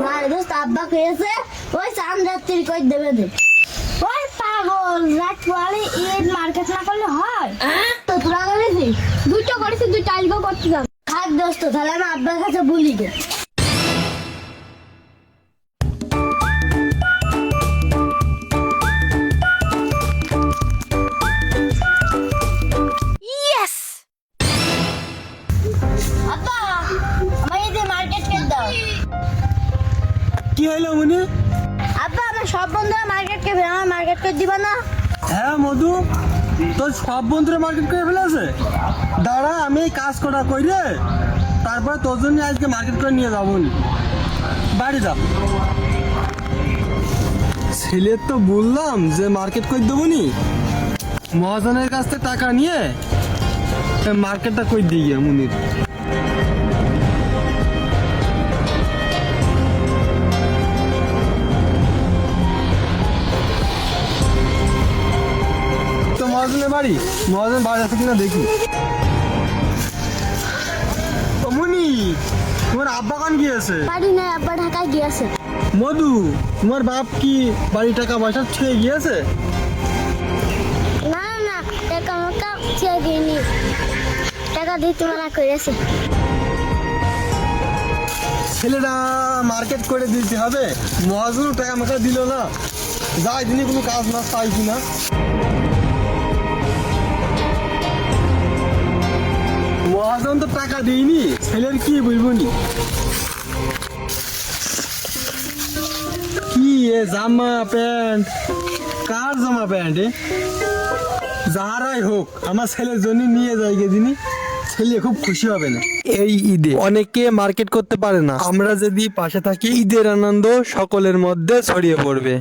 না রে দোস্ত, আব্বা খেয়েছে, ওই চাঁদ রাত্রি কই দেবে দে। ওই পাগল, রাত পরে ঈদ মার্কেট না করলে হয়? তো তোরা করেছিস? দুটো করেছি, দুটো আজকেও করছিলাম। থাক দোস্ত, তাহলে আমি আব্বার কাছে বলি গে। আব্বা, আমার এই যে মার্কেট কে দাও। কি হইলো মনি? আব্বা, আমার সব বন্ধুরা মার্কেট কে আমার মার্কেট করে দিবা না? হ্যাঁ মধু, তোর সব বন্ধুরা মার্কেট করে ফেলেছে। দাঁড়া, আমি এই কাজ করা কই রে, তারপর তোর জন্য আজকে মার্কেট করে নিয়ে যাবো নি। বাড়ি যা। ছেলের তো বললাম যে মার্কেট করে দেবো নি, মহাজনের কাছ থেকে টাকা নিয়ে মার্কেটটা করে দিই মুনির। তো মহাজনের বাড়ি, মহাজন বাড়ি আছে কিনা দেখি। ও মুনি, তোমার আব্বা কান গিয়েছে? বাড়ি নাই, আব্বা ঢাকায় গিয়েছে। মধু, তোমার বাপ কি বাড়ি টাকা পয়সা ছুঁয়ে গিয়েছে? না না, টাকা মাকা চেয়ে গিয়েনি, টাকা দিতে মানা করেছে। ছেলেরা মার্কেট করে দিতে হবে, মহাজন টাকা মাকা দিল না, যাই দিনই কোনো কাজ না পাই কিনা। মহাজন তো টাকা দিইনি, ছেলের কি বলবো নি। কি এ জামা প্যান্ট, কার জামা প্যান্ট? যাহারাই হোক, আমার ছেলের জন্য নিয়ে যাই গে দিনই, ছেলে খুব খুশি হবে না। এই ঈদে অনেকে মার্কেট করতে পারে না, আমরা যদি পাশে থাকি ঈদের আনন্দ সকলের মধ্যে ছড়িয়ে পড়বে।